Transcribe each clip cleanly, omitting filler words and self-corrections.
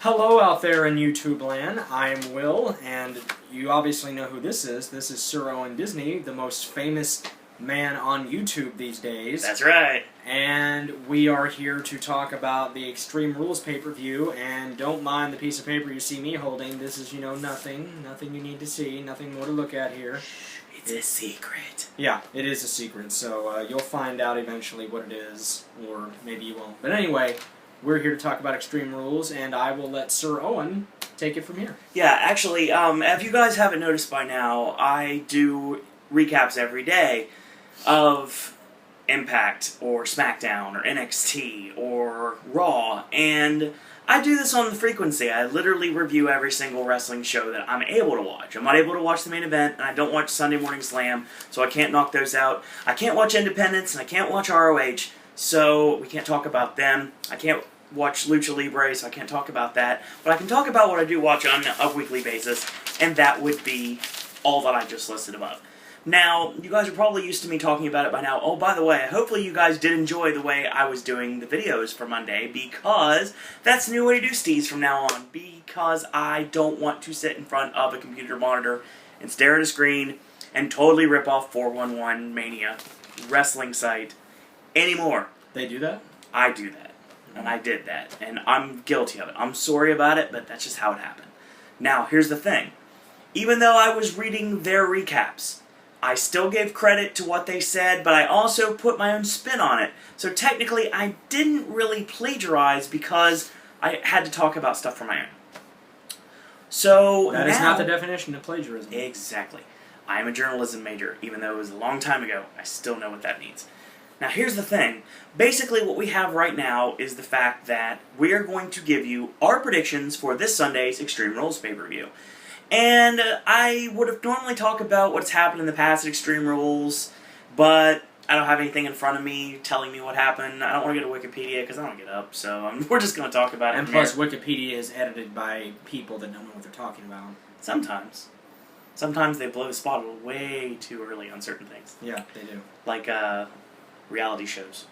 Hello out there in YouTube land. I'm Will, and you obviously know who this is. This is Sir Owen Disney, the most famous man on YouTube these days. That's right. And we are here to talk about the Extreme Rules pay-per-view, and don't mind the piece of paper you see me holding. This is, nothing you need to see, nothing more to look at here. It's a secret. Yeah, it is a secret, so you'll find out eventually what it is, or maybe you won't. But anyway, we're here to talk about Extreme Rules, and I will let Sir Owen take it from here. Yeah, actually, if you guys haven't noticed by now, I do recaps every day of Impact, or SmackDown, or NXT, or Raw, and I do this on the frequency. I literally review every single wrestling show that I'm able to watch. I'm not able to watch the main event, and I don't watch Sunday Morning Slam, so I can't knock those out. I can't watch Independence, and I can't watch ROH, so we can't talk about them. I can't watch Lucha Libre, so I can't talk about that. But I can talk about what I do watch on a weekly basis, and that would be all that I just listed above. Now, you guys are probably used to me talking about it by now. Oh, by the way, hopefully you guys did enjoy the way I was doing the videos for Monday, because that's the new way to do steez from now on, because I don't want to sit in front of a computer monitor and stare at a screen and totally rip off 411 Mania wrestling site anymore. They do that? I do that. And I did that. And I'm guilty of it. I'm sorry about it, but that's just how it happened. Now, here's the thing. Even though I was reading their recaps, I still gave credit to what they said, but I also put my own spin on it. So technically, I didn't really plagiarize because I had to talk about stuff from my own. So that is not the definition of plagiarism. Exactly. I am a journalism major. Even though it was a long time ago, I still know what that means. Now, here's the thing. Basically, what we have right now is the fact that we are going to give you our predictions for this Sunday's Extreme Rules pay-per-view. And I would have normally talked about what's happened in the past at Extreme Rules, but I don't have anything in front of me telling me what happened. I don't want to go to Wikipedia because I don't get up, so we're just going to talk about it. And plus, Wikipedia is edited by people that don't know what they're talking about. Sometimes. Sometimes they blow the spot way too early on certain things. Yeah, they do. Like reality shows.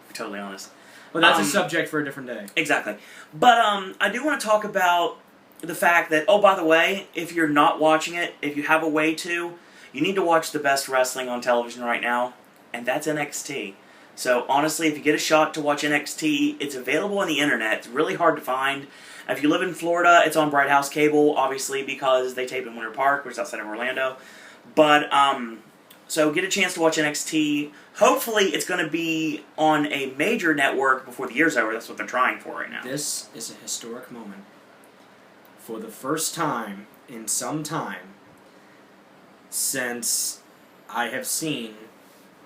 To be totally honest. Well, that's a subject for a different day. Exactly. But I do want to talk about the fact that, oh, by the way, if you're not watching it, if you have a way to, you need to watch the best wrestling on television right now, and that's NXT. So, honestly, if you get a shot to watch NXT, it's available on the internet. It's really hard to find. If you live in Florida, it's on Bright House Cable, obviously, because they tape in Winter Park, which is outside of Orlando. But, so get a chance to watch NXT. Hopefully, it's going to be on a major network before the year's over. That's what they're trying for right now. This is a historic moment. For the first time in some time since I have seen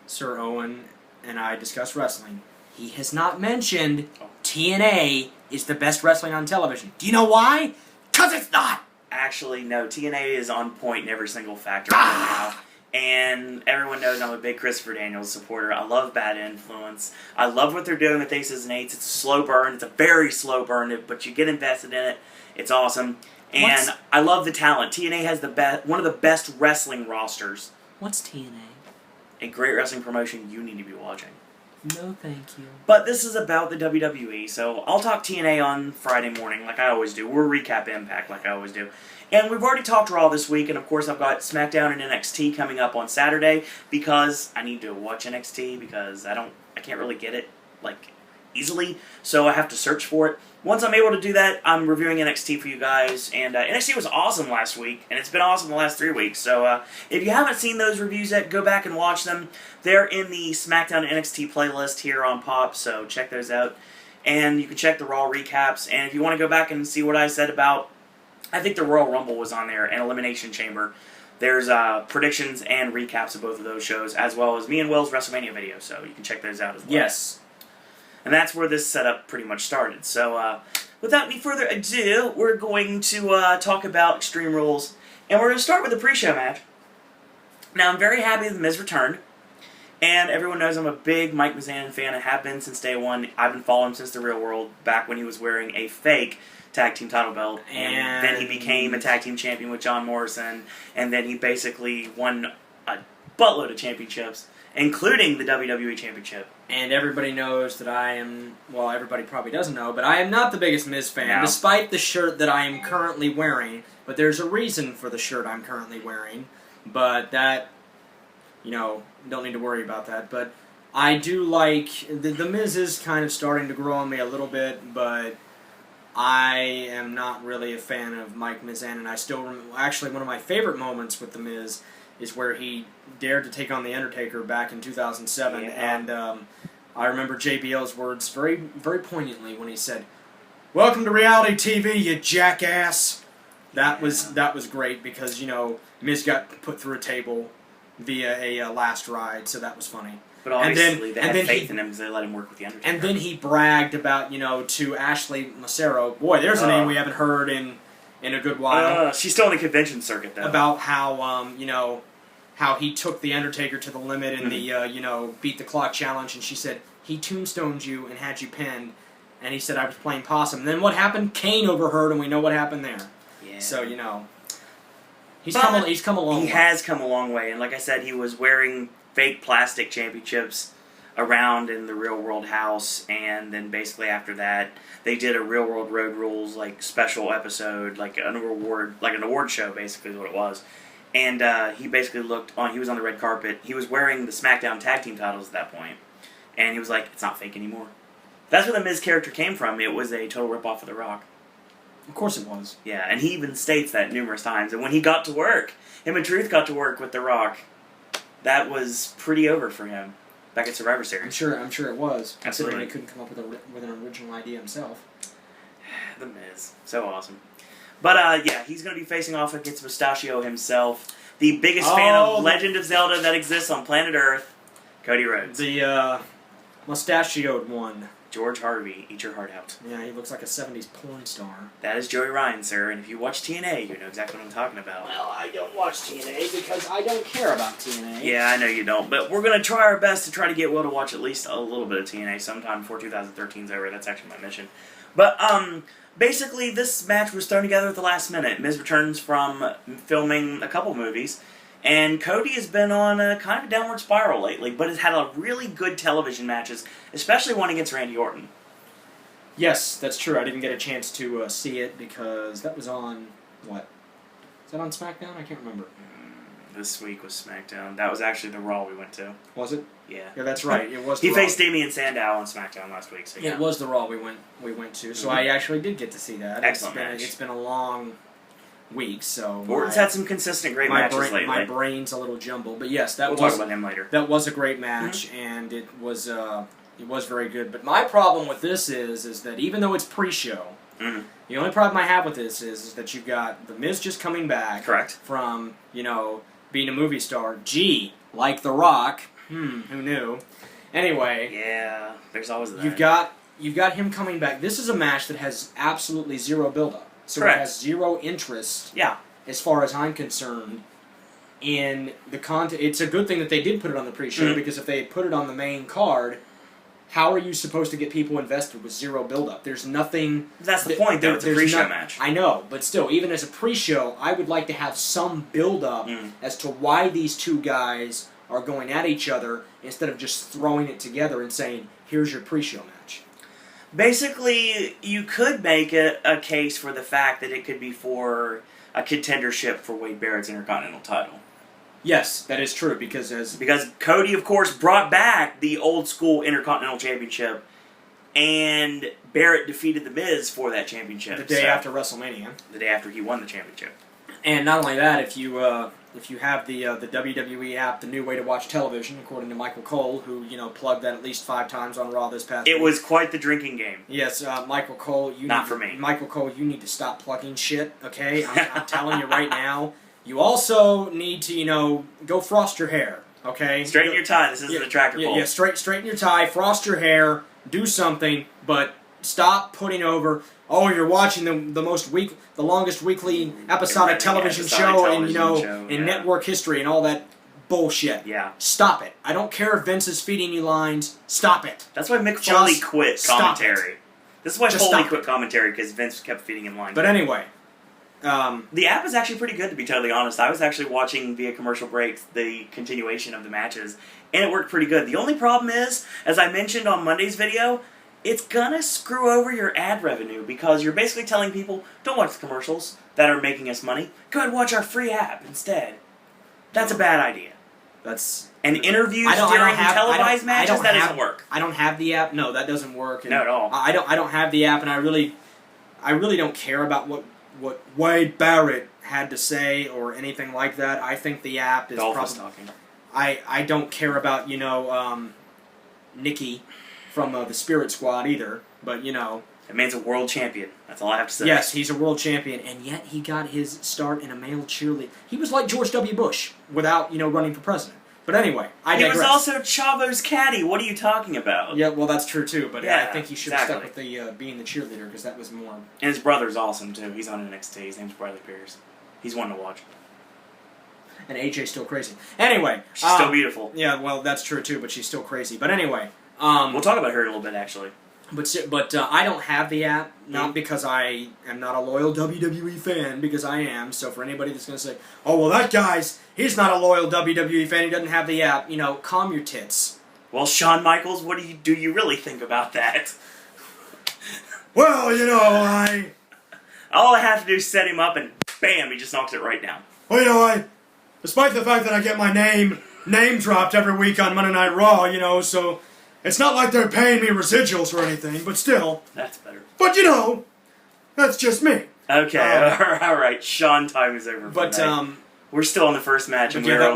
Sir Owen and I discuss wrestling, he has not mentioned TNA is the best wrestling on television. Do you know why? 'Cause it's not! Actually, no. TNA is on point in every single factor right now. And everyone knows I'm a big Christopher Daniels supporter. I love Bad Influence. I love what they're doing with Aces and Eights. It's a slow burn. It's a very slow burn, but you get invested in it. It's awesome. And I love the talent. TNA has one of the best wrestling rosters. What's TNA? A great wrestling promotion you need to be watching. No, thank you. But this is about the WWE, so I'll talk TNA on Friday morning, like I always do. We'll recap Impact, like I always do. And we've already talked Raw this week, and of course I've got SmackDown and NXT coming up on Saturday, because I need to watch NXT, because I can't really get it, easily, so I have to search for it. Once I'm able to do that, I'm reviewing NXT for you guys, and NXT was awesome last week, and it's been awesome the last 3 weeks, so if you haven't seen those reviews yet, go back and watch them. They're in the SmackDown NXT playlist here on Pop, so check those out. And you can check the Raw recaps, and if you want to go back and see what I said about, I think the Royal Rumble was on there, and Elimination Chamber. There's predictions and recaps of both of those shows, as well as me and Will's WrestleMania video, so you can check those out as well. Yes. And that's where this setup pretty much started. So, without any further ado, we're going to talk about Extreme Rules. And we're going to start with the pre-show match. Now, I'm very happy that The Miz returned. And everyone knows I'm a big Mike Mizanin fan. I have been since day one. I've been following him since the Real World, back when he was wearing a fake tag team title belt. And then he became a tag team champion with John Morrison. And then he basically won a buttload of championships. including the WWE Championship. And everybody knows that I am, well, everybody probably doesn't know, but I am not the biggest Miz fan, No. despite the shirt that I am currently wearing. But there's a reason for the shirt I'm currently wearing. But that, don't need to worry about that. But I do like, the Miz is kind of starting to grow on me a little bit, but I am not really a fan of Mike Mizan, and I still, actually one of my favorite moments with the Miz is where he dared to take on The Undertaker back in 2007, Yeah. and I remember JBL's words very, very poignantly when he said, "Welcome to reality TV, you jackass." That was great because Miz got put through a table via a last ride, so that was funny. But obviously, and they had then faith in him because they let him work with The Undertaker. And then he bragged about to Ashley Macero. Boy, there's a name we haven't heard in a good while. She's still on the convention circuit, though. About how how he took The Undertaker to the limit in the beat the clock challenge, and she said he tombstoned you and had you pinned, and he said I was playing possum. And then what happened? Kane overheard, and we know what happened there. Yeah. So he's come a long way. He has come a long way, and like I said, he was wearing fake plastic championships around in the Real World house, and then basically after that, they did a Real World Road Rules special episode, like an award show, basically is what it was. And he basically he was on the red carpet. He was wearing the SmackDown Tag Team titles at that point, and he was like, "It's not fake anymore." That's where the Miz character came from. It was a total ripoff of The Rock. Of course it was. Yeah, and he even states that numerous times. And when he got to work, him and Truth got to work with The Rock, that was pretty over for him back at Survivor Series. I'm sure it was. Considering Absolutely. he couldn't come up with an original idea himself. The Miz. So awesome. But, yeah, he's going to be facing off against Mustachio himself, the biggest fan of Legend of Zelda that exists on planet Earth, Cody Rhodes. The mustachioed one. George Harvey, eat your heart out. Yeah, he looks like a 70s porn star. That is Joey Ryan, sir, and if you watch TNA, you know exactly what I'm talking about. Well, I don't watch TNA because I don't care about TNA. Yeah, I know you don't, but we're going to try our best to try to get Will to watch at least a little bit of TNA sometime before 2013's over. That's actually my mission. But, basically, this match was thrown together at the last minute. Miz returns from filming a couple movies, and Cody has been on a kind of a downward spiral lately, but has had a really good television matches, especially one against Randy Orton. Yes, that's true. I didn't get a chance to see it because that was on, what? Is that on SmackDown? I can't remember. This week was SmackDown. That was actually the Raw we went to. Was it? Yeah. Yeah, that's right. It was. He the faced Raw. Damian Sandow on SmackDown last week. So yeah. It was the Raw we went to, so I actually did get to see that. Excellent match. It's been a long week, so Orton's had some consistent great matches lately. My brain's a little jumbled, but yes, We'll talk about him later. That was a great match, and it was very good. But my problem with this is that even though it's pre-show, the only problem I have with this is that you've got The Miz just coming back, Correct, from being a movie star. Gee, like The Rock. Who knew? Anyway, yeah, there's always that. You've got him coming back. This is a match that has absolutely zero build-up. So Correct. It has zero interest, Yeah. as far as I'm concerned, in the content. It's a good thing that they did put it on the pre-show, because if they had put it on the main card, how are you supposed to get people invested with zero build-up? There's nothing... That's the point, though. It's a pre-show match. I know, but still, even as a pre-show, I would like to have some build-up as to why these two guys are going at each other instead of just throwing it together and saying, here's your pre-show match. Basically, you could make a case for the fact that it could be for a contendership for Wade Barrett's Intercontinental title. Yes, that is true, because Cody, of course, brought back the old-school Intercontinental Championship, and Barrett defeated The Miz for that championship. the day after WrestleMania. The day after he won the championship. And not only that, if you have the WWE app, the new way to watch television, according to Michael Cole, who plugged that at least 5 times on Raw this past week. It was quite the drinking game. Yes, Michael Cole. Michael Cole, you need to stop plugging shit. Okay, I'm telling you right now. You also need to go frost your hair. Okay, Straighten your tie. This isn't a tractor pull. Yeah, straighten your tie, frost your hair, do something, but stop putting over. Oh, you're watching the longest weekly episodic television show in network history and all that bullshit. Yeah. Stop it. I don't care if Vince is feeding you lines. Stop it. That's why Mick Foley quit stop commentary. it. This is why Just Foley stop quit it. commentary, because Vince kept feeding him lines. But anyway, The app is actually pretty good, to be totally honest. I was actually watching via commercial breaks the continuation of the matches, and it worked pretty good. The only problem is, as I mentioned on Monday's video, it's gonna screw over your ad revenue because you're basically telling people, don't watch the commercials that are making us money. Go ahead and watch our free app instead. That's a bad idea. And interviews during televised matches, that doesn't work. I don't have the app. No, that doesn't work. No, at all. I don't have the app, and I really don't care about what Wade Barrett had to say or anything like that. I think the app is Dolph talking. I don't care about Nikki from the Spirit Squad either, but That man's a world champion. That's all I have to say. Yes, he's a world champion, and yet he got his start in a male cheerleader. He was like George W. Bush without running for president. But anyway, I digress. He was also Chavo's caddy. What are you talking about? Yeah, well, that's true too. But yeah, I think he should have stuck with the being the cheerleader because that was more. And his brother's awesome too. He's on NXT. His name's Bradley Pierce. He's one to watch. And AJ's still crazy. Anyway, she's still beautiful. Yeah, well, that's true too. But she's still crazy. But anyway, we'll talk about her in a little bit actually. But I don't have the app, not because I am not a loyal WWE fan, because I am. So for anybody that's going to say, oh, well, he's not a loyal WWE fan, he doesn't have the app, calm your tits. Well, Shawn Michaels, what do you really think about that? Well, all I have to do is set him up and bam, he just knocks it right down. Well, despite the fact that I get my name dropped every week on Monday Night Raw, so... It's not like they're paying me residuals or anything, but still. That's better. But that's just me. Okay, all right. Shawn time is over. But we're still in the first match, and that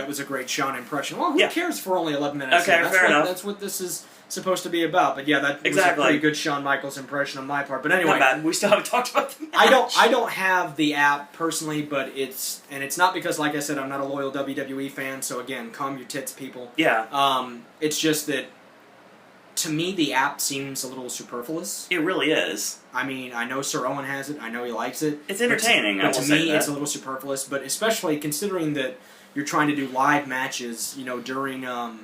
was a great Shawn impression. Well, who cares for only 11 minutes? Okay, fair enough. That's what this is supposed to be about. But yeah, that was exactly. a pretty good Shawn Michaels impression on my part. But anyway, not bad. We still haven't talked about the match. I don't have the app personally, but it's not because, like I said, I'm not a loyal WWE fan. So again, calm your tits, people. Yeah. It's just that to me the app seems a little superfluous. It really is. I mean, I know Sir Owen has it. I know he likes it. It's entertaining. But to me, it's a little superfluous. But especially considering that you're trying to do live matches, during or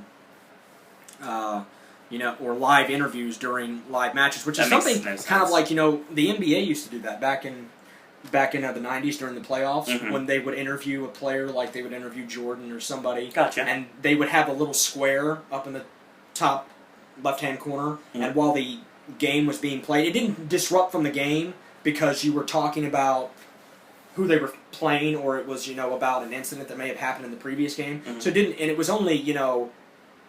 live interviews during live matches, which is something kind of like, the NBA used to do that back in the 90s during the playoffs, when they would interview a player, like they would interview Jordan or somebody. Gotcha. And they would have a little square up in the top left-hand corner, and while the game was being played, it didn't disrupt from the game because you were talking about who they were playing, or it was, about an incident that may have happened in the previous game. So it didn't, and it was only,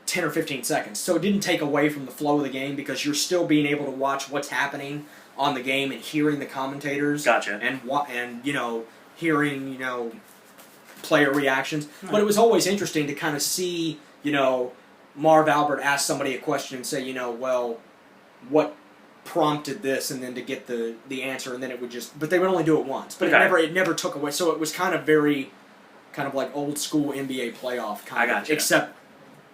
10 or 15 seconds. So it didn't take away from the flow of the game because you're still being able to watch what's happening on the game and hearing the commentators. Gotcha. And hearing, player reactions. But it was always interesting to kind of see, Marv Albert ask somebody a question and say, well, what prompted this, and then to get the answer, and then it would just... But they would only do it once. But it never took away. So it was kind of like old school NBA playoff kind of. Gotcha. Except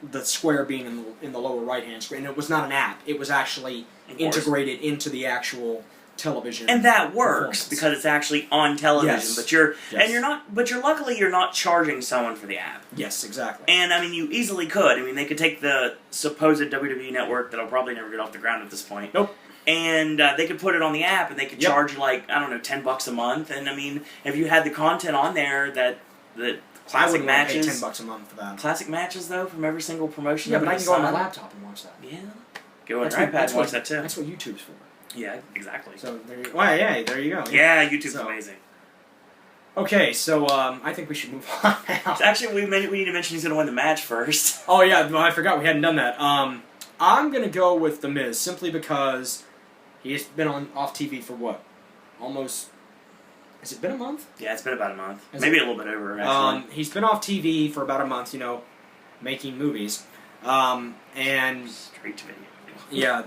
the square being in the lower right-hand screen. And it was not an app. It was actually integrated into the actual television. And that works because it's actually on television. Yes. But you're luckily you're not charging someone for the app. Yes, exactly. And I mean, you easily could. I mean, they could take the supposed WWE network that'll probably never get off the ground at this point. Nope. And they could put it on the app, and they could charge you $10 a month. And I mean, if you had the content on there that classic matches, pay $10 a month for that. Classic matches though from every single promotion. Yeah, but I can go on my laptop and watch that. Yeah. Go on your iPad and watch that too. That's what YouTube's for. Yeah, exactly. So there you go. Yeah, YouTube's amazing. Okay, so I think we should move on now. Actually, we need to mention who's going to win the match first. Oh yeah, well, I forgot we hadn't done that. I'm going to go with The Miz simply because he's been off TV for what? Almost. Has it been a month? Yeah, it's been about a month. Maybe a little bit over, actually. He's been off TV for about a month, making movies. And... Straight to video. Yeah,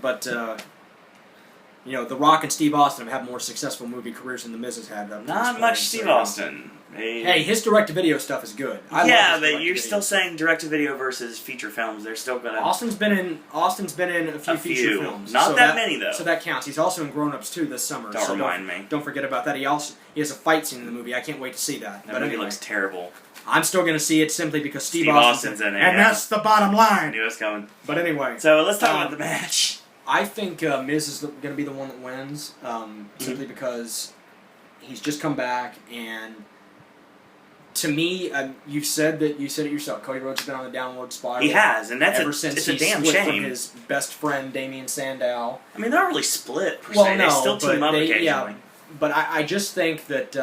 but, The Rock and Steve Austin have had more successful movie careers than The Miz has had. Not much Steve Austin. Hey, his direct-to-video stuff is good. Yeah, but you're still saying direct-to-video versus feature films. They're still gonna... Austin's been in a few feature films. Not that many, though. So that counts. He's also in Grown Ups 2 this summer. Don't remind me. Don't forget about that. He has a fight scene in the movie. I can't wait to see that. That movie looks terrible. I'm still going to see it simply because Steve Austin's in it. And that's the bottom line. I knew it was coming. But anyway. So let's talk about the match. I think Miz is going to be the one that wins, simply because He's just come back, and to me, you said it yourself. Cody Rhodes has been on the downward spiral. He has, and that's ever since it's a he damn split shame. from his best friend Damien Sandow. I mean, they're not really split per Well, se. no, They still team but up they- occasionally. yeah. But I just think that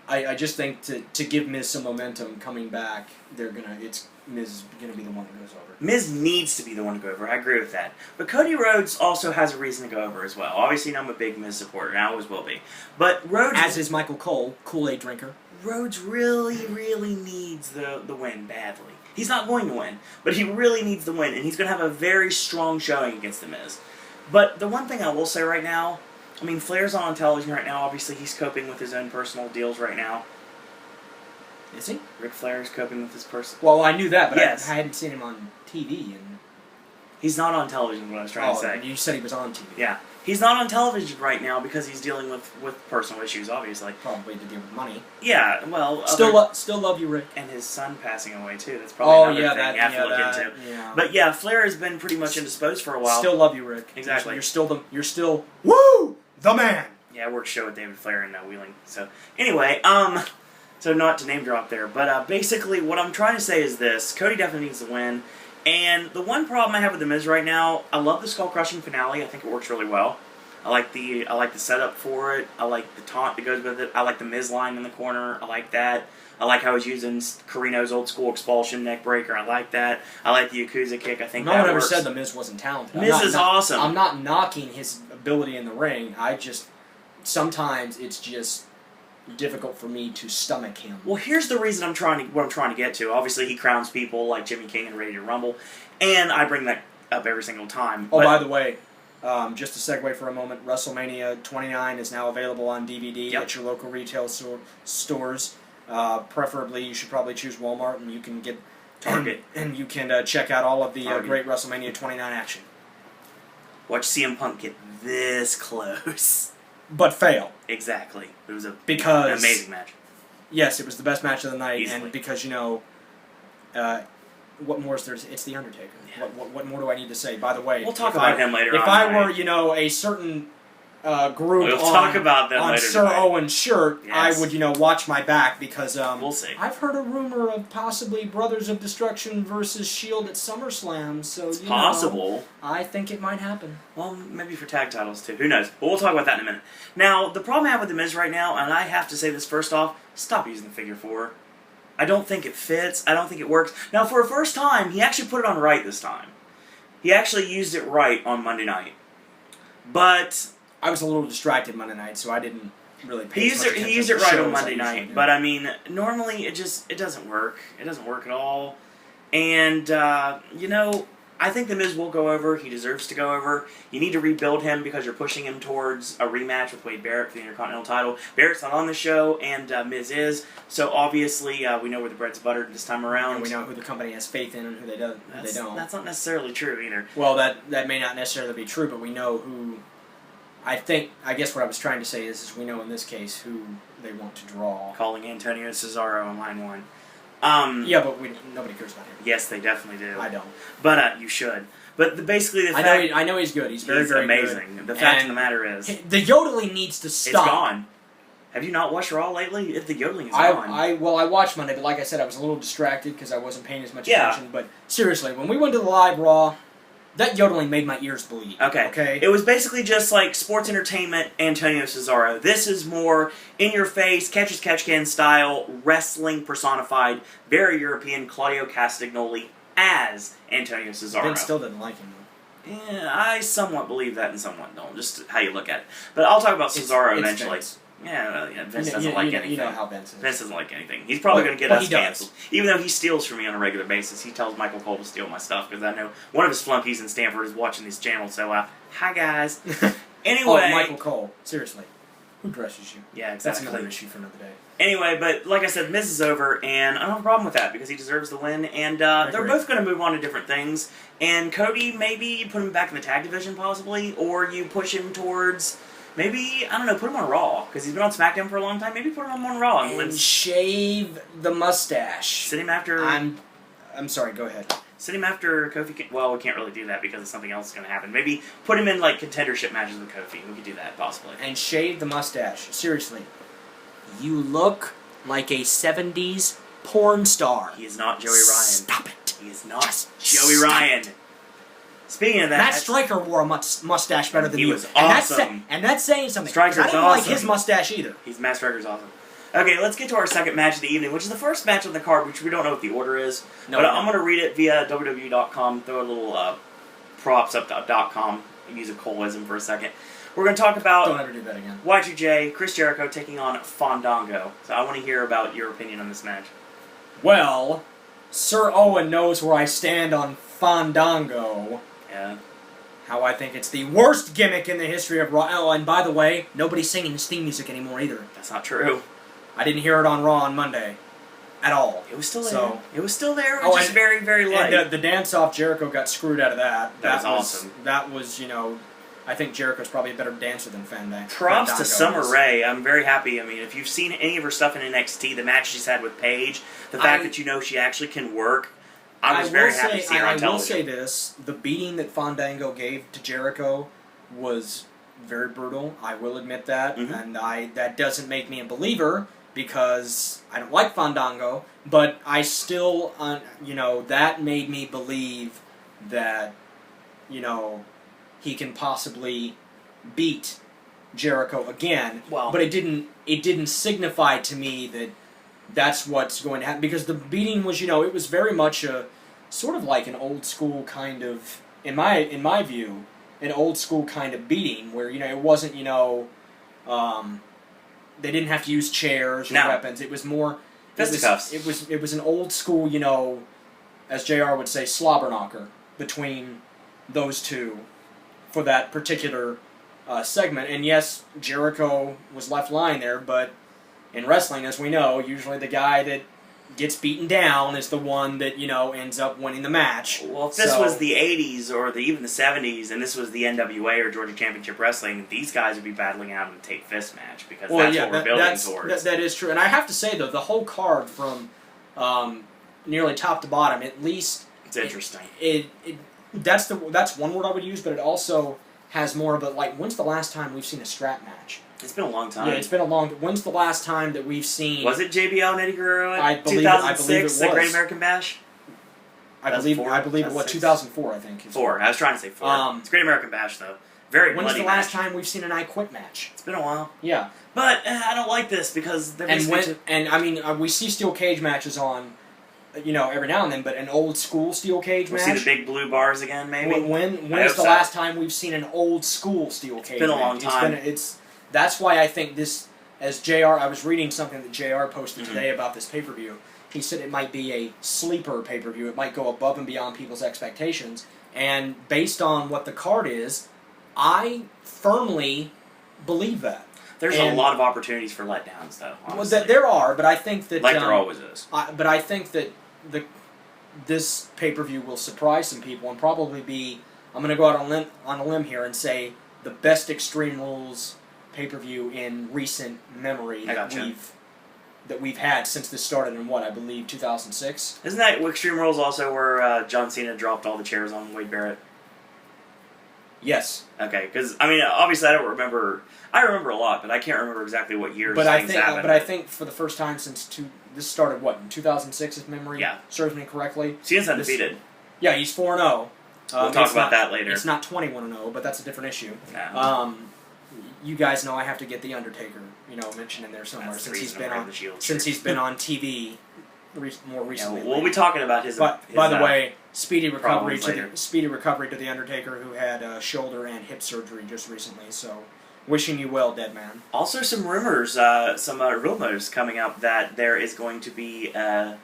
I just think to give Miz some momentum coming back, Miz is gonna be the one that goes over. Miz needs to be the one to go over. I agree with that. But Cody Rhodes also has a reason to go over as well. Obviously, I'm a big Miz supporter, and I always will be. But Rhodes, As is Michael Cole, Kool-Aid drinker. Rhodes really, really needs the win badly. He's not going to win, but he really needs the win, and he's going to have a very strong showing against The Miz. But the one thing I will say right now, I mean, Flair's on television right now. Obviously, he's coping with his own personal deals right now. Is he? Ric Flair is coping with his personal... Well, I knew that, but Yes. I hadn't seen him on TV. And He's not on television, is what I was trying to say. You said he was on TV. Yeah. He's not on television right now because he's dealing with personal issues, obviously. Probably to deal with money. Yeah, well... Still love you, Rick. And his son passing away, too. That's probably another thing you have to look into. Yeah. But yeah, Flair has been pretty much indisposed for a while. Still love you, Rick. Exactly. You're still woo the man. Yeah, I worked a show with David Flair in Wheeling. So anyway, so not to name drop there, but basically what I'm trying to say is this: Cody definitely needs to win. And the one problem I have with The Miz right now, I love the skull crushing finale. I think it works really well. I like the setup for it. I like the taunt that goes with it. I like the Miz line in the corner. I like that. I like how he's using Carino's old school expulsion neck breaker. I like that. I like the Yakuza kick. I think no that one ever works. said The Miz wasn't talented. Miz is awesome. I'm not knocking his ability in the ring. Sometimes it's just difficult for me to stomach him. Well, here's the reason what I'm trying to get to. Obviously, he crowns people like Jimmy King and Ready to Rumble, and I bring that up every single time. Oh, but, by the way, just to segue for a moment, WrestleMania 29 is now available on DVD at your local retail stores. Preferably, you should probably choose Walmart, and you can get Target, and you can check out all of the Target. great WrestleMania 29 action. Watch CM Punk get this close. But fail. Exactly. It was an Because amazing match. Yes, it was the best match of the night, Easily. and because what more is there? It's the Undertaker. Yeah. What more do I need to say? By the way, We'll talk about him later. If on I tonight. were, a certain group We'll talk about them on later Sir tonight. Owen's shirt, Yes. I would, watch my back because We'll see. I've heard a rumor of possibly Brothers of Destruction versus Shield at SummerSlam. So It's possible. I think it might happen. Well, maybe for tag titles too. Who knows? But we'll talk about that in a minute. Now, the problem I have with The Miz right now, and I have to say this first off, stop using the figure 4. I don't think it fits. I don't think it works. Now, for a first time, he actually put it on right this time. He actually used it right on Monday night. But I was a little distracted Monday night, so I didn't really pay he as used much it. He attention used to it the right show on as I Monday usually night. do. But I mean, normally it doesn't work. It doesn't work at all. And I think The Miz will go over. He deserves to go over. You need to rebuild him because you're pushing him towards a rematch with Wade Barrett for the Intercontinental title. Barrett's not on the show, and Miz is. So obviously, we know where the bread's buttered this time around. And we know who the company has faith in and who they don't. That's not necessarily true either. Well, that may not necessarily be true, but we know who. I guess what I was trying to say is we know in this case who they want to draw. Calling Antonio Cesaro on line 1. Yeah, but nobody cares about him. Yes, they definitely do. I don't. But you should. But basically, the fact I know he's good. He's very, he's very amazing. good. The fact of And the matter is, the yodeling needs to it's stop. gone. Have you not watched Raw lately? The yodeling is gone. I watched Monday, but like I said, I was a little distracted because I wasn't paying as much Yeah. attention. But seriously, when we went to the live Raw, that yodeling made my ears bleed. Okay. It was basically just like sports entertainment, Antonio Cesaro. This is more in-your-face, catch-as-catch-can style, wrestling personified, very European, Claudio Castagnoli as Antonio Cesaro. Vince still didn't like him. Yeah, I somewhat believe that and somewhat don't, just how you look at it. But I'll talk about Cesaro It's eventually. Vince. Vince doesn't like anything. You know how Vince is. Vince doesn't like anything. He's probably going to get But us he does. canceled. Even though he steals from me on a regular basis. He tells Michael Cole to steal my stuff because I know one of his flunkies in Stanford is watching this channel. So, hi guys. Anyway. Oh, Michael Cole. Seriously. Who dresses you? Yeah, That's exactly. another issue for another day. Anyway, but like I said, Miz is over, and I don't have a problem with that because he deserves the win, and they're agree. both going to move on to different things. And Cody, maybe you put him back in the tag division possibly, or you push him towards, maybe, I don't know, put him on Raw, because he's been on SmackDown for a long time, maybe put him on Raw. And shave the mustache. Sit him after... I'm sorry, go ahead. Sit him after Kofi. Well, we can't really do that because something else is going to happen. Maybe put him in like contendership matches with Kofi. We could do that possibly. And shave the mustache. Seriously, you look like a '70s porn star. He is not Joey Ryan. Stop it. He is not Just Joey stop Ryan. Speaking of that, Matt Stryker wore a mustache better than he you. was awesome. And that's saying something. Stryker's I didn't awesome. like his mustache either. Matt Stryker's awesome. Okay, let's get to our second match of the evening, which is the first match on the card, which we don't know what the order is. No, but no. I'm going to read it via www.com, throw a little props up to .com, and use a colism for a second. We're going to talk about Don't ever do that again. Y2J, Chris Jericho taking on Fandango. So I want to hear about your opinion on this match. Well, Sir Owen knows where I stand on Fandango. Yeah. How I think it's the worst gimmick in the history of Raw. Oh, and by the way, nobody's singing his theme music anymore either. That's not true. I didn't hear it on Raw on Monday. At all. It was still there. So, It was still there, which is very, very light. And the dance-off, Jericho got screwed out of that. That was awesome. That was, I think Jericho's probably a better dancer than Fandango. Props to Summer is. Rae. I'm very happy. I mean, if you've seen any of her stuff in NXT, the match she's had with Paige, the fact that she actually can work, I was very happy to see her on I will television. say this, the beating that Fandango gave to Jericho was very brutal. I will admit that. Mhm. And that doesn't make me a believer because I don't like Fandango, but I still, that made me believe that, he can possibly beat Jericho again. Well, but it didn't signify to me that that's what's going to happen, because the beating was, it was very much a sort of like an old school kind of, in my view, an old school kind of beating where it wasn't they didn't have to use chairs or weapons. It was more fisticuffs. It was an old school, as JR would say, slobber knocker between those two for that particular segment. And yes, Jericho was left lying there, but in wrestling, as we know, usually the guy that gets beaten down is the one that, ends up winning the match. Well, if this was the 80s or even the 70s, and this was the NWA or Georgia Championship Wrestling, these guys would be battling out in a Tate Fist match, because that's what we're building towards. That is true. And I have to say, though, the whole card from nearly top to bottom, at least... It's interesting. That's one word I would use, but it also has more of a, when's the last time we've seen a strap match? It's been a long time. Yeah, it's been a long... When's the last time that we've seen... Was it JBL and Eddie Guerrero in 2006, I believe it was. the Great American Bash? I believe it was 2004, I think. 4. I was trying to say 4. It's Great American Bash, though. Very bloody match. When's the last time we've seen an I Quit match? It's been a while. Yeah. But I don't like this because... we see steel cage matches on... every now and then, but an old school steel cage match. We'll see the big blue bars again, maybe. When is the last time we've seen an old school steel cage? It's been a long time. That's why I think this, as JR. I was reading something that JR posted today about this pay-per-view. He said it might be a sleeper pay-per-view. It might go above and beyond people's expectations. And based on what the card is, I firmly believe that. There's a lot of opportunities for letdowns, though. Honestly. Well, there are, but I think that there always is. But I think that this pay-per-view will surprise some people and probably be, I'm going to go out on a limb here and say, the best Extreme Rules pay-per-view in recent memory that we've had since this started in, I believe 2006. Isn't that Extreme Rules also where John Cena dropped all the chairs on Wade Barrett? Yes. Okay, because, obviously I don't remember... I remember a lot, but I can't remember exactly what years things happened. But I think for the first time since... This started, in 2006, if memory serves me correctly? Cena's undefeated. Yeah, he's 4-0. We'll talk about that later. It's not 21-0, but that's a different issue. No. You guys know I have to get The Undertaker, mentioned in there somewhere since he's been on TV more recently. We'll be talking about his. By the way, speedy recovery to The Undertaker, who had shoulder and hip surgery just recently. So, wishing you well, dead man. Also, some rumors, some rumors coming up that there is going to be an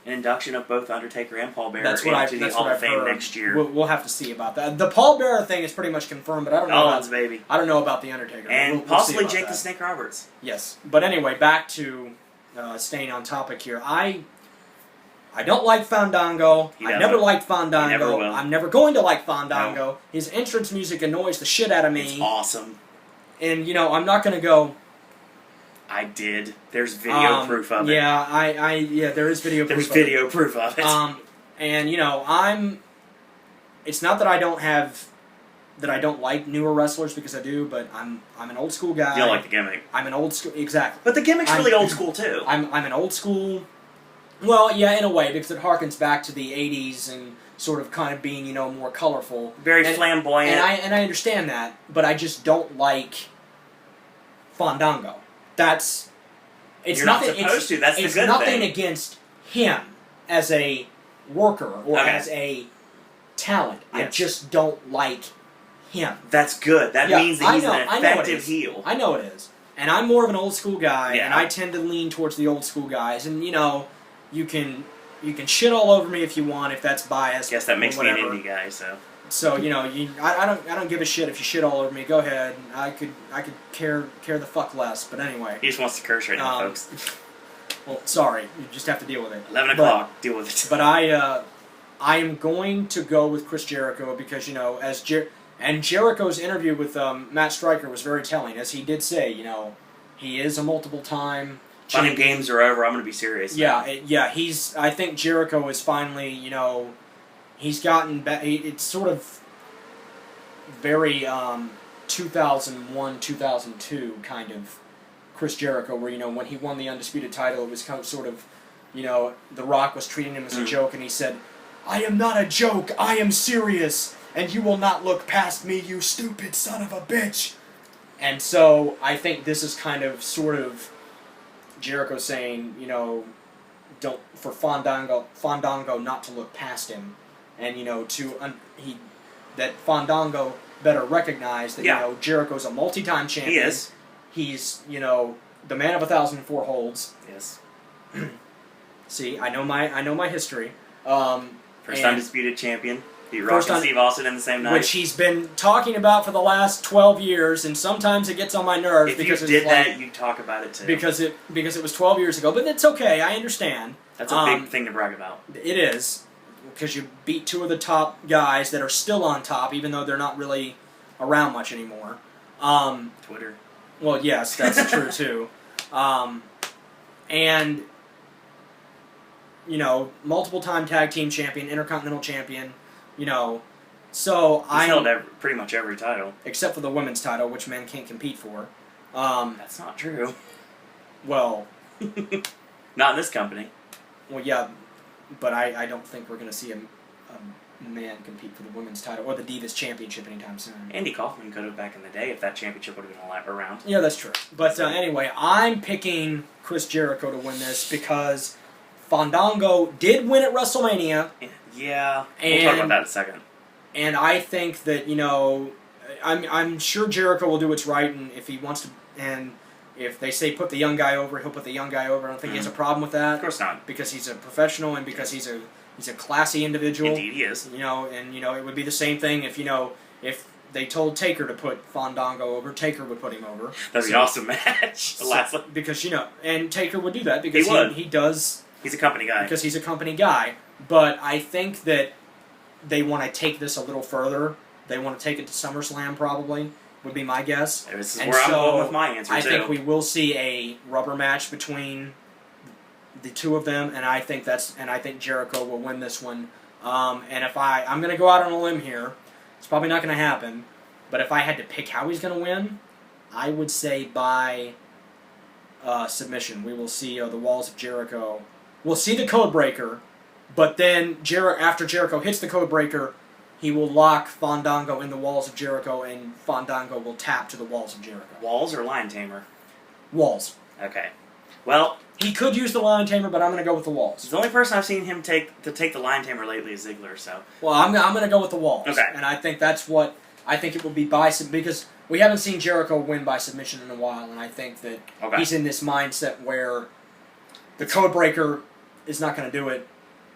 induction of both Undertaker and Paul Bearer into the Hall of Fame next year. We'll have to see about that. The Paul Bearer thing is pretty much confirmed, but I don't know. I don't know about the Undertaker. And possibly Jake the Snake Roberts. Yes, but anyway, back to staying on topic here. I don't like Fandango. I never liked Fandango. You never will. I'm never going to like Fandango. No. His entrance music annoys the shit out of me. It's awesome. And I'm not going to go. I did. There's video proof of it. Yeah, there is video proof. There's video proof of it. And it's not that I don't like newer wrestlers, because I do, but I'm an old school guy. You don't like the gimmick. I'm an old school, exactly. But the gimmick's really old school too. I'm an old school. Well, yeah, in a way, because it harkens back to the '80s and sort of kind of being more colorful, very flamboyant. And I understand that, but I just don't like Fandango. You're not supposed to. That's the good thing. It's nothing against him as a worker or as a talent. Yes. I just don't like him. That's good. That means that he's an effective heel. I know it is. And I'm more of an old school guy, and I tend to lean towards the old school guys. And you can shit all over me if you want, if that's biased. Guess that makes me an indie guy, so. So I don't give a shit if you shit all over me. Go ahead. I could care the fuck less. But anyway. He just wants to curse right now, folks. Well, sorry. You just have to deal with it. 11 o'clock. Deal with it. But I am going to go with Chris Jericho because and Jericho's interview with Matt Striker was very telling, as he did say. He is a multiple-time. Fun and games are over. I'm going to be serious. Yeah. I think Jericho is finally. He's gotten back. It's sort of very 2001, 2002 kind of Chris Jericho, where when he won the Undisputed title, it was kind of sort of, The Rock was treating him as a joke, and he said, "I am not a joke. I am serious, and you will not look past me, you stupid son of a bitch." And so I think this is kind of sort of Jericho saying, don't for Fandango not to look past him. And that Fandango better recognize that Jericho's a multi-time champion. He is. He's the man of 1,004 holds. Yes. See, I know my history. First undisputed champion. He rocked Steve Austin in the same night, which he's been talking about for the last 12 years, and sometimes it gets on my nerves because you did that, you talk about it too. Because it was 12 years ago, but it's okay. I understand. That's a big thing to brag about. It is. Because you beat two of the top guys that are still on top, even though they're not really around much anymore. Twitter. Well, yes, that's true too. And multiple-time tag team champion, intercontinental champion. So He's held pretty much every title, except for the women's title, which men can't compete for. That's not true. Well, not in this company. Well, yeah. But I don't think we're going to see a man compete for the women's title or the Divas Championship anytime soon. Andy Kaufman could have back in the day if that championship would have been around. Yeah, that's true. But anyway, I'm picking Chris Jericho to win this because Fandango did win at WrestleMania. Yeah, we'll talk about that in a second. And I think that I'm sure Jericho will do what's right, and if he wants to, and if they say put the young guy over, he'll put the young guy over. I don't think he has a problem with that. Of course not. Because he's a professional and because he's a classy individual. Indeed he is. It would be the same thing if they told Taker to put Fandango over, Taker would put him over. That'd be an awesome match. Because and Taker would do that because he does. He's a company guy. Because he's a company guy. But I think that they want to take this a little further. They want to take it to SummerSlam probably. Would be my guess. This is where I'm going with my answer, I think we will see a rubber match between the two of them, and I think Jericho will win this one. And if I'm going to go out on a limb here, it's probably not going to happen. But if I had to pick how he's going to win, I would say by submission. We will see the Walls of Jericho. We'll see the Code Breaker, but then after Jericho hits the Code Breaker, he will lock Fandango in the Walls of Jericho, and Fandango will tap to the Walls of Jericho. Walls or Lion Tamer? Walls. Okay. Well, he could use the Lion Tamer, but I'm going to go with the Walls. The only person I've seen him take the Lion Tamer lately is Ziggler. So. Well, I'm going to go with the Walls. Okay. And I think that's what I think it will be because we haven't seen Jericho win by submission in a while, and I think that he's in this mindset where the Code Breaker is not going to do it.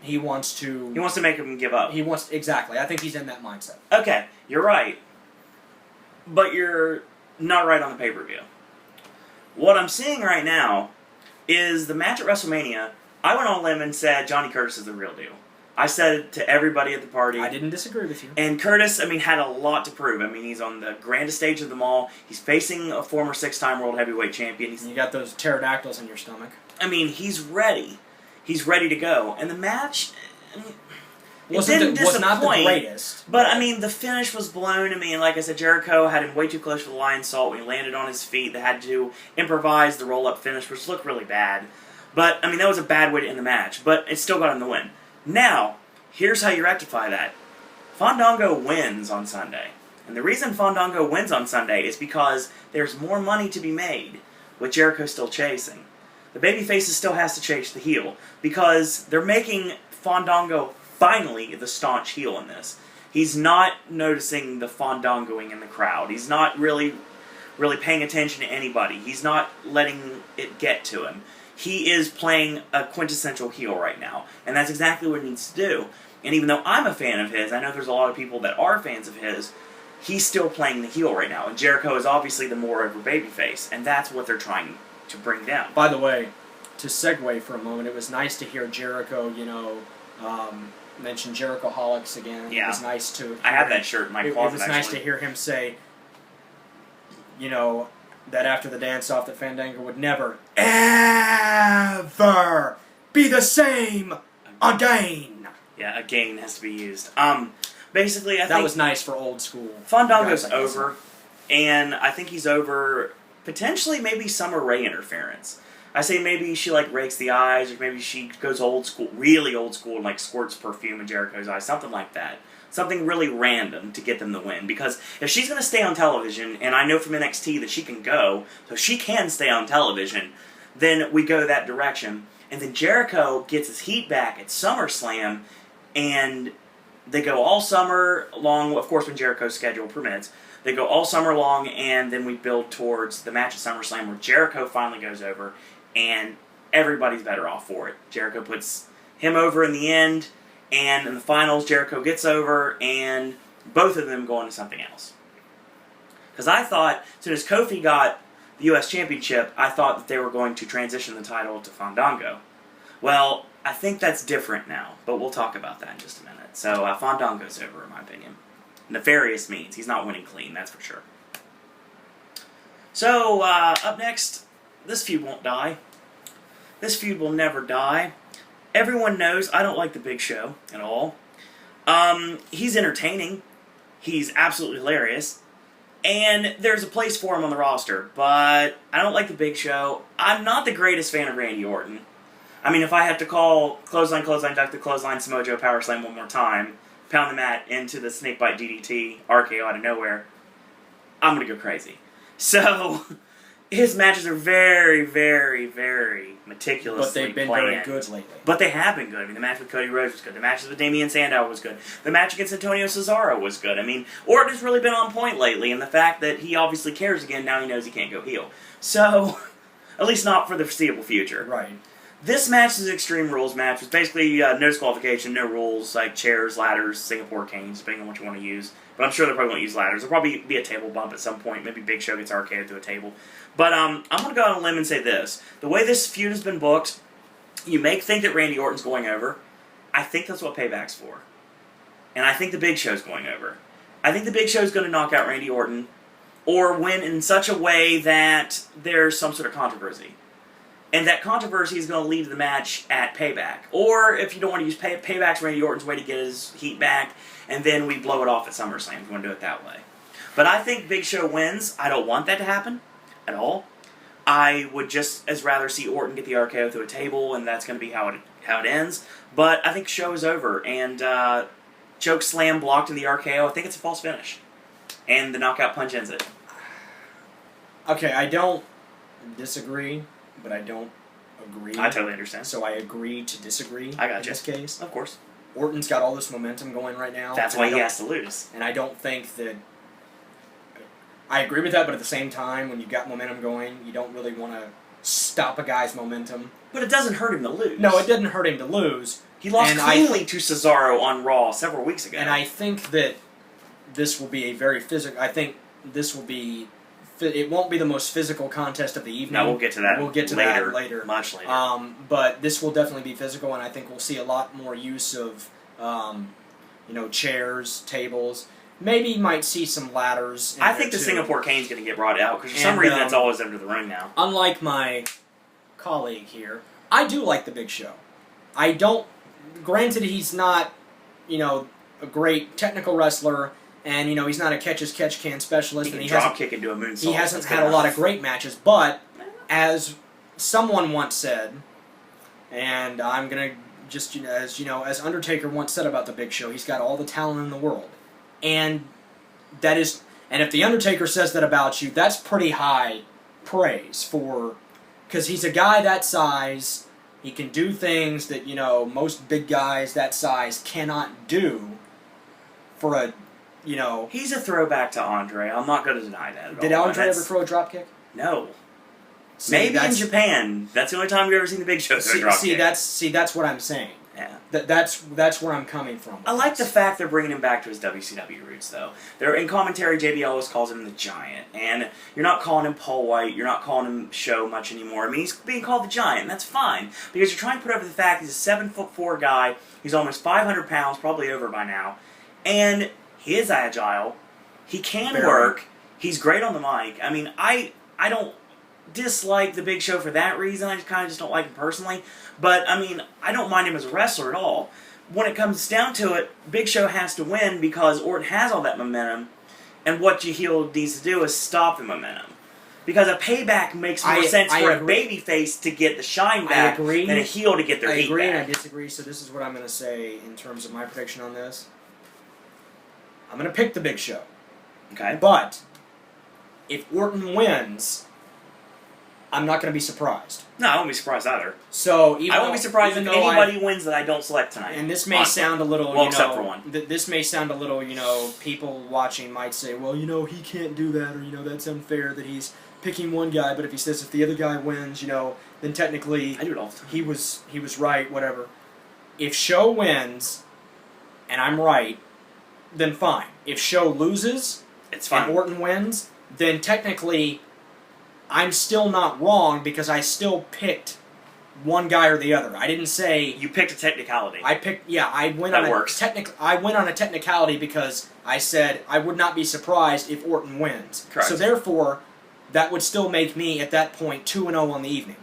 He wants to make him give up. Exactly. I think he's in that mindset. Okay, you're right. But you're not right on the pay-per-view. What I'm seeing right now is the match at WrestleMania. I went on a limb and said Johnny Curtis is the real deal. I said it to everybody at the party. I didn't disagree with you. And Curtis, had a lot to prove. He's on the grandest stage of them all. He's facing a former 6-time World Heavyweight Champion. You got those pterodactyls in your stomach. He's ready. He's ready to go. And the match, it didn't was not the disappoint. greatest. But, I mean, the finish was blown to me, and like I said, Jericho had him way too close for the Lion Salt when he landed on his feet. They had to improvise the roll-up finish, which looked really bad. But, I mean, that was a bad way to end the match, but it still got him the win. Now, here's how you rectify that. Fandango wins on Sunday. And the reason Fandango wins on Sunday is because there's more money to be made, with Jericho still chasing. The babyface still has to chase the heel, because they're making Fandango finally the staunch heel in this. He's not noticing the fandangoing in the crowd. He's not really paying attention to anybody. He's not letting it get to him. He is playing a quintessential heel right now, and that's exactly what he needs to do. And even though I'm a fan of his, I know there's a lot of people that are fans of his, he's still playing the heel right now, and Jericho is obviously the more over babyface, and that's what they're trying to bring down. By the way, to segue for a moment, it was nice to hear Jericho, mention Jerichoholics again. Yeah. It was nice to... I have that shirt in my closet, It was nice to hear him say, that after the dance-off that Fandango would never, ever be the same again. Yeah, again has to be used. Basically, I think... That was nice for old school. Fandango's over, and I think he's over potentially maybe Summer Rae interference. I say maybe she rakes the eyes, or maybe she goes old school, really old school, and squirts perfume in Jericho's eyes, something like that. Something really random to get them the win. Because if she's going to stay on television, and I know from NXT that she can go, so she can stay on television, then we go that direction. And then Jericho gets his heat back at SummerSlam, and they go all summer long, of course when Jericho's schedule permits, they go all summer long, and then we build towards the match at SummerSlam where Jericho finally goes over, and everybody's better off for it. Jericho puts him over in the end, and in the finals, Jericho gets over, and both of them go on to something else. Because I thought, as soon as Kofi got the U.S. Championship, I thought that they were going to transition the title to Fandango. Well, I think that's different now, but we'll talk about that in just a minute. So, Fandango's over, in my opinion. Nefarious means he's not winning clean, that's for sure. So, up next, this feud won't die. This feud will never die. Everyone knows I don't like the Big Show at all. He's entertaining. He's absolutely hilarious. And there's a place for him on the roster, but I don't like the Big Show. I'm not the greatest fan of Randy Orton. I mean, if I have to call clothesline, duck the clothesline, Samoa Power Slam one more time, pound the mat into the snakebite DDT, RKO out of nowhere, I'm going to go crazy. So, his matches are very, very, very meticulously But they've been planned. very good lately. But they have been good. I mean, the match with Cody Rhodes was good. The matches with Damian Sandow was good. The match against Antonio Cesaro was good. I mean, Orton has really been on point lately, and the fact that he obviously cares again, now he knows he can't go heel. So, at least not for the foreseeable future. Right. This match is an Extreme Rules match. It's basically no disqualification, no rules, like chairs, ladders, Singapore canes, depending on what you want to use. But I'm sure they probably won't use ladders. There'll probably be a table bump at some point. Maybe Big Show gets RKO'd through a table. But I'm going to go on a limb and say this. The way this feud has been booked, you may think that Randy Orton's going over. I think that's what Payback's for. And I think the Big Show's going over. I think the Big Show's going to knock out Randy Orton, or win in such a way that there's some sort of controversy. And that controversy is going to lead to the match at Payback. Or, if you don't want to use Payback's Randy Orton's way to get his heat back, and then we blow it off at SummerSlam if you want to do it that way. But I think Big Show wins. I don't want that to happen at all. I would just as rather see Orton get the RKO through a table, and that's going to be how it ends. But I think Show is over, and choke slam blocked in the RKO. I think it's a false finish. And the knockout punch ends it. Okay, I don't disagree, but I don't agree. I totally understand. So I agree to disagree I got in you. this case. Of course. Orton's got all this momentum going right now. That's why he has to lose. And I don't think that... I agree with that, but at the same time, when you've got momentum going, you don't really want to stop a guy's momentum. But it doesn't hurt him to lose. No, it didn't hurt him to lose. He lost cleanly to Cesaro on Raw several weeks ago. And I think that this will be a very physical... I think this will be... It won't be the most physical contest of the evening. No, we'll get to that. We'll get to later, that later. Much later. But this will definitely be physical, and I think we'll see a lot more use of, chairs, tables. Maybe you might see some ladders. I think the Singapore cane's going to get brought out, because for some reason it's always under the ring now. Unlike my colleague here, I do like the Big Show. I don't... Granted, he's not, a great technical wrestler, and he's not a catch-as-catch-can specialist. He can and drop kick into a moonsault. He hasn't had a lot of great matches, but as someone once said, and I'm gonna just as Undertaker once said about the Big Show, he's got all the talent in the world, and that is, and if the Undertaker says that about you, that's pretty high praise because he's a guy that size. He can do things that most big guys that size cannot do. For a, he's a throwback to Andre. I'm not going to deny that. Did Andre ever throw a drop kick? No. Maybe in Japan. That's the only time you've ever seen the Big Show throw a drop kick. That's what I'm saying. Yeah. That's where I'm coming from. I like the fact they're bringing him back to his WCW roots, though. They're in commentary. JBL always calls him the Giant, and you're not calling him Paul White. You're not calling him Show much anymore. I mean, he's being called the Giant, and that's fine because you're trying to put over the fact he's a 7'4" guy. He's almost 500 pounds, probably over by now, and he is agile. He can work. He's great on the mic. I mean, I don't dislike the Big Show for that reason. I just don't like him personally. But, I mean, I don't mind him as a wrestler at all. When it comes down to it, Big Show has to win because Orton has all that momentum, and what your heel needs to do is stop the momentum. Because a payback makes more sense for a babyface to get the shine back than a heel to get their heat back. I agree and I disagree, so this is what I'm going to say in terms of my prediction on this. I'm going to pick the Big Show. Okay. But, if Orton wins, I'm not going to be surprised. No, I won't be surprised either. So I won't be surprised if anybody wins that I don't select tonight. And this may sound a little, well, except for one. This may sound a little, people watching might say, well, he can't do that, or that's unfair that he's picking one guy. But if he says if the other guy wins, then technically I do it all the time. He was right, whatever. If Show wins, and I'm right, then fine. If Show loses, it's fine. And Orton wins, then technically I'm still not wrong because I still picked one guy or the other. I didn't say you picked a technicality. I went on a technicality because I said I would not be surprised if Orton wins. Correct. So therefore, that would still make me at that point 2-0 on the evening.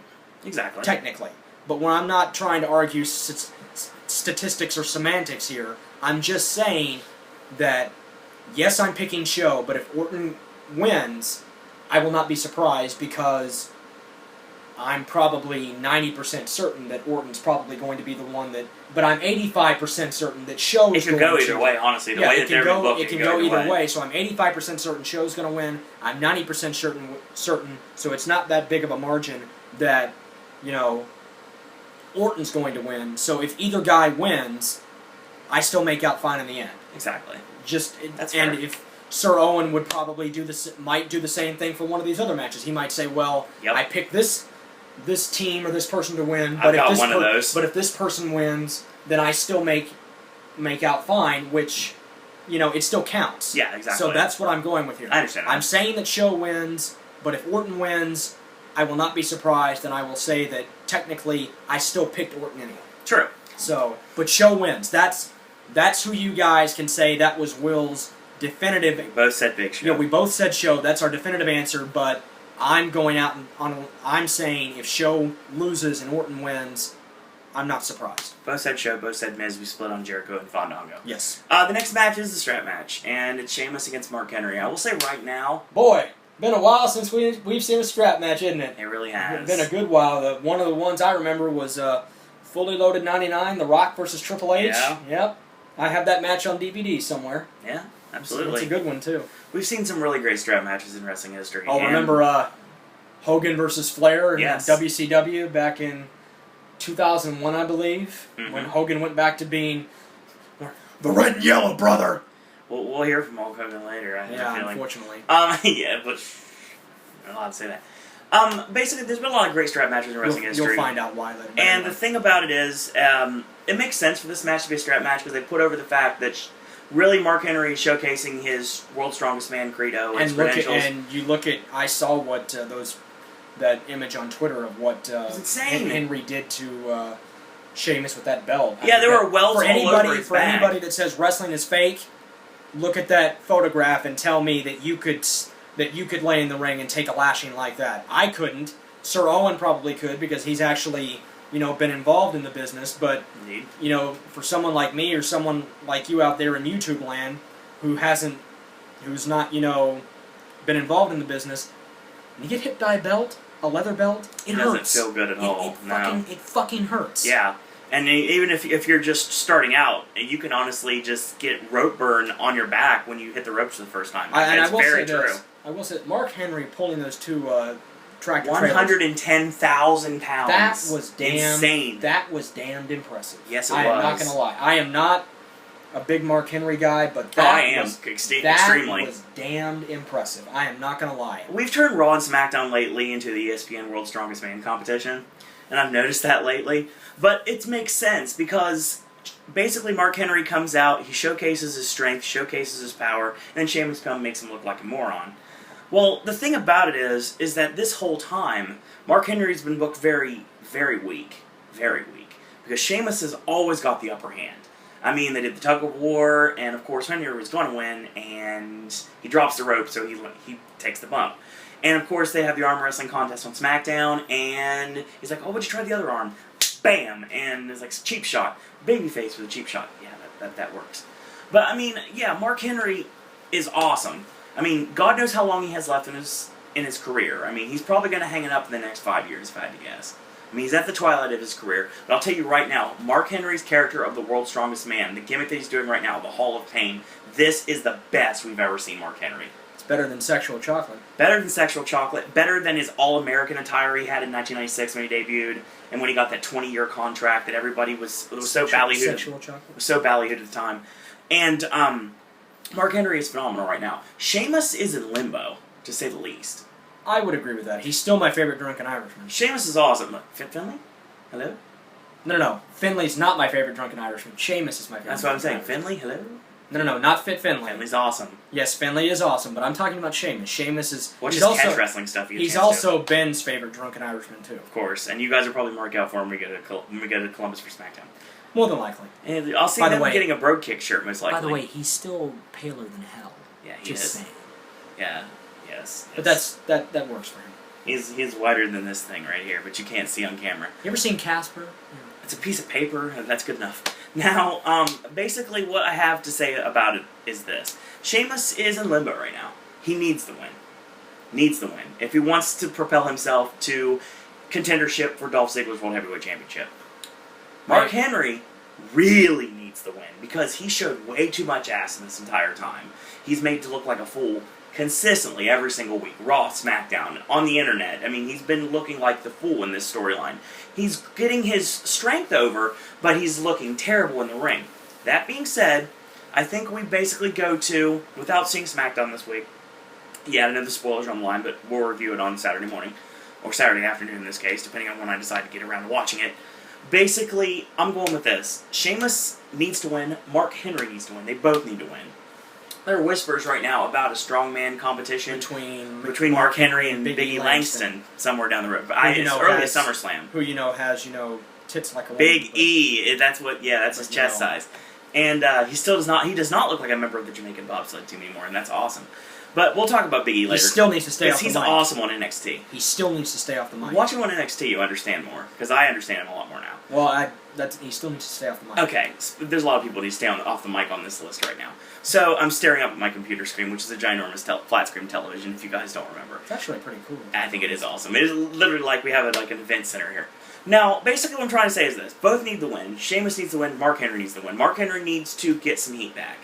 Exactly. Technically, but when I'm not trying to argue statistics or semantics here, I'm just saying that yes, I'm picking Show, but if Orton wins, I will not be surprised because I'm probably 90% certain that Orton's probably going to be the one that... But I'm 85% certain that Show is going to... It can go either way, honestly. The way that they're booked, it can go either way. So I'm 85% certain Show's going to win. I'm 90% certain, so it's not that big of a margin that, Orton's going to win. So if either guy wins, I still make out fine in the end. Exactly. That's fair. And if Sir Owen would probably might do the same thing for one of these other matches. He might say, "Well, I picked this team or this person to win, but if this person wins, then I still make out fine," which it still counts. Yeah, exactly. So that's what I'm going with here. I understand. I'm saying that Show wins, but if Orton wins, I will not be surprised, and I will say that technically I still picked Orton anyway. True. So, but Show wins. That's who you guys can say that was Will's definitive. We both said Big Show. We both said Show. That's our definitive answer. But I'm going out I'm saying if Show loses and Orton wins, I'm not surprised. Both said Show. Both said Miz. We split on Jericho and Fandango. Yes. The next match is the strap match, and it's Sheamus against Mark Henry. I will say right now, boy, been a while since we've seen a strap match, isn't it? It really has. It's been a good while. One of the ones I remember was Fully Loaded 99, The Rock versus Triple H. Yeah. Yep. I have that match on DVD somewhere. Yeah, absolutely. It's a good one, too. We've seen some really great strap matches in wrestling history. Oh, remember Hogan versus Flair in Yes. WCW back in 2001, I believe, when Hogan went back to being the Red and Yellow Brother. We'll hear from Hulk Hogan later, I have a feeling. Unfortunately. Yeah, but I'm not allowed to say that. Basically, there's been a lot of great strap matches in wrestling history. You'll find out why later. And the thing about it is, it makes sense for this match to be a strap match because they put over the fact that really Mark Henry is showcasing his World's Strongest Man credo and credentials. I saw what that image on Twitter of what insane. Henry did to Sheamus with that belt. Yeah, there were welts all over his back. For anybody that says wrestling is fake, look at that photograph and tell me that you could lay in the ring and take a lashing like that. I couldn't. Sir Owen probably could because he's actually been involved in the business, but Indeed. For someone like me or someone like you out there in YouTube land who's not, been involved in the business, when you get hit by a leather belt, it doesn't hurts. feel good at all. It fucking hurts. Yeah. And even if you're just starting out, you can honestly just get rope burn on your back when you hit the ropes for the first time. It's very true. I will say, Mark Henry pulling those two tractor trailers, 110,000 pounds. that was insane. That was damned impressive. Yes, it I was. am not going to lie. I am not a big Mark Henry guy, but I was extremely. damned impressive. I am not going to lie. We've turned Raw and SmackDown lately into the ESPN World's Strongest Man competition, and I've noticed that lately. But it makes sense because basically Mark Henry comes out, he showcases his strength, showcases his power, and then Sheamus comes and makes him look like a moron. Well, the thing about it is that this whole time, Mark Henry's been booked very, very weak. Very weak. Because Sheamus has always got the upper hand. I mean, they did the tug of war, and of course Henry was going to win, and he drops the rope, so he takes the bump. And of course they have the arm wrestling contest on SmackDown, and he's like, oh, would you try the other arm? Bam! And it's like, cheap shot. Babyface with a cheap shot. Yeah, that works. But, I mean, yeah, Mark Henry is awesome. I mean, God knows how long he has left in his career. I mean, he's probably going to hang it up in the next 5 years, if I had to guess. I mean, he's at the twilight of his career. But I'll tell you right now, Mark Henry's character of the World's Strongest Man, the gimmick that he's doing right now, the Hall of Pain, this is the best we've ever seen Mark Henry. It's better than Sexual Chocolate. Better than Sexual Chocolate. Better than his All-American attire he had in 1996 when he debuted, and when he got that 20-year contract that everybody was so ballyhooed. Sexual Chocolate. Was so ballyhooed at the time. And Mark Henry is phenomenal right now. Sheamus is in limbo, to say the least. I would agree with that. He's still my favorite drunken Irishman. Sheamus is awesome. Finley? Hello? No. Finley's not my favorite drunken Irishman. Sheamus is my favorite. That's what I'm saying. Irishman. Finley? Hello? No, not Fit Finley. Finley's awesome. Yes, Finley is awesome, but I'm talking about Sheamus. Sheamus is... Watch his catch wrestling stuff. He's also Ben's favorite drunken Irishman, too. Of course. And you guys will probably mark out for him when we go to Columbus for SmackDown. More than likely. And I'll see him getting a Brogue Kick shirt, most likely. By the way, he's still paler than hell. Yeah, he is. Saying. Yeah, yes. But that works for him. He's whiter than this thing right here, but you can't see on camera. You ever seen Casper? It's a piece of paper, and that's good enough. Now, basically what I have to say about it is this. Sheamus is in limbo right now. He needs the win. Needs the win. If he wants to propel himself to contendership for Dolph Ziggler's World Heavyweight Championship. Mark Henry really needs the win, because he showed way too much ass in this entire time. He's made to look like a fool consistently every single week. Raw, SmackDown, on the internet. I mean, he's been looking like the fool in this storyline. He's getting his strength over, but he's looking terrible in the ring. That being said, I think we basically go to, without seeing SmackDown this week, yeah, I know the spoilers are on the line, but we'll review it on Saturday morning, or Saturday afternoon in this case, depending on when I decide to get around to watching it. Basically, I'm going with this. Sheamus needs to win. Mark Henry needs to win. They both need to win. There are whispers right now about a strongman competition between Mark Henry and Biggie Langston somewhere down the road. But it's early as SummerSlam. Who has tits like a Big woman, E. That's his chest size. And he does not look like a member of the Jamaican bobsled team anymore, and that's awesome. But we'll talk about Big E later. He still needs to stay off the mic. He's awesome on NXT. He still needs to stay off the mic. Watching him on NXT, you understand more, because I understand him a lot more now. Well, he still needs to stay off the mic. Okay, there's a lot of people who need to stay off the mic on this list right now. So I'm staring up at my computer screen, which is a ginormous flat screen television, if you guys don't remember. It's actually pretty cool. I think it is awesome. It is literally like we have an event center here. Now, basically what I'm trying to say is this. Both need the win. Sheamus needs the win. Mark Henry needs the win. Mark Henry needs to get some heat back.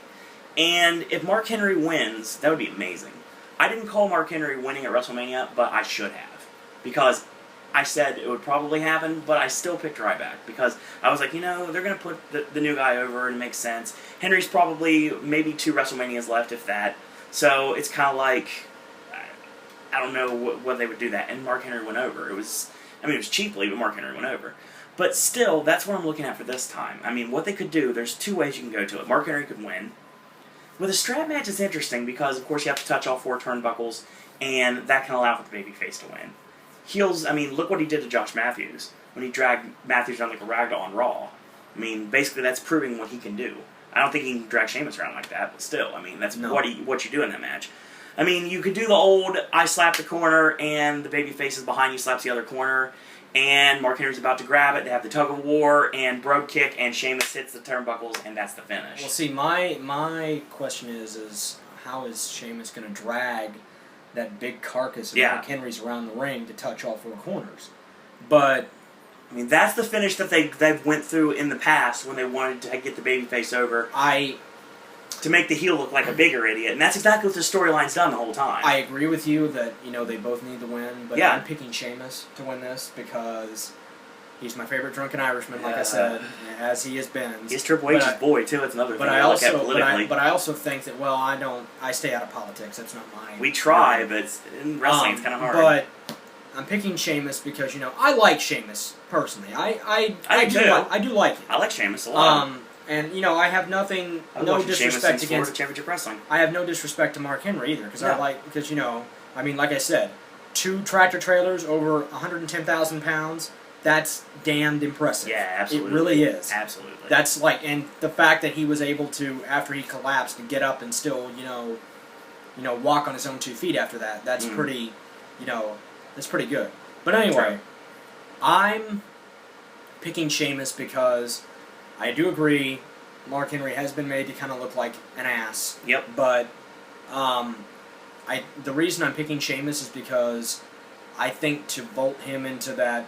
And if Mark Henry wins, that would be amazing. I didn't call Mark Henry winning at WrestleMania, but I should have. Because I said it would probably happen, but I still picked Ryback. Because I was like, they're going to put the new guy over and it makes sense. Henry's probably maybe 2 WrestleManias left, if that. So it's kind of like, I don't know when they would do that. And Mark Henry went over. It was cheaply, but Mark Henry went over. But still, that's what I'm looking at for this time. I mean, what they could do, there's 2 ways you can go to it. Mark Henry could win. With a strap match, it's interesting because, of course, you have to touch all 4 turnbuckles, and that can allow for the babyface to win. Heels, look what he did to Josh Matthews when he dragged Matthews around like a ragdoll on Raw. Basically, that's proving what he can do. I don't think he can drag Sheamus around like that, but still, that's what you do in that match. You could do the old, I slap the corner, and the babyface is behind you, slaps the other corner, and Mark Henry's about to grab it. They have the tug of war and Brogue Kick, and Sheamus hits the turnbuckles, and that's the finish. Well, see, my question is how is Sheamus going to drag that big carcass of Mark Henry's around the ring to touch all four corners? But I mean, that's the finish that they went through in the past when they wanted to get the babyface over. To make the heel look like a bigger idiot, and that's exactly what the storyline's done the whole time. I agree with you that they both need the win, but Yeah. I'm picking Sheamus to win this because he's my favorite drunken Irishman, like I said, as he has been. He's Triple H's boy too. It's another thing I look at politically. But I also think that I stay out of politics. That's not mine. We try, but in wrestling it's kind of hard. But I'm picking Sheamus because I like Sheamus personally. I do like it. I like Sheamus a lot. And I have no disrespect against Championship Wrestling. I have no disrespect to Mark Henry either because like I said, 2 tractor trailers over 110,000 pounds. That's damned impressive. Yeah, absolutely. It really is. Absolutely. That's and the fact that he was able to, after he collapsed, to get up and still walk on his own 2 feet after that. That's pretty, that's pretty good. But anyway, I'm picking Sheamus because I do agree Mark Henry has been made to kind of look like an ass. Yep. But the reason I'm picking Sheamus is because I think to vault him into that,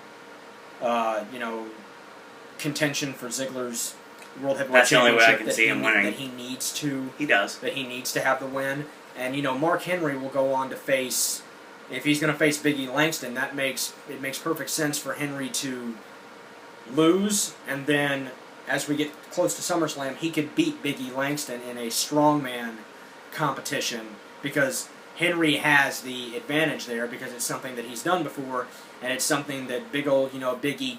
contention for Ziggler's World Heavyweight That's the only way I Championship can see him winning. that he needs to. He does. That he needs to have the win. And, Mark Henry will go on to face, if he's going to face Big E Langston, it makes perfect sense for Henry to lose, and then as we get close to SummerSlam, he could beat Big E Langston in a strongman competition because Henry has the advantage there because it's something that he's done before, and it's something that Big E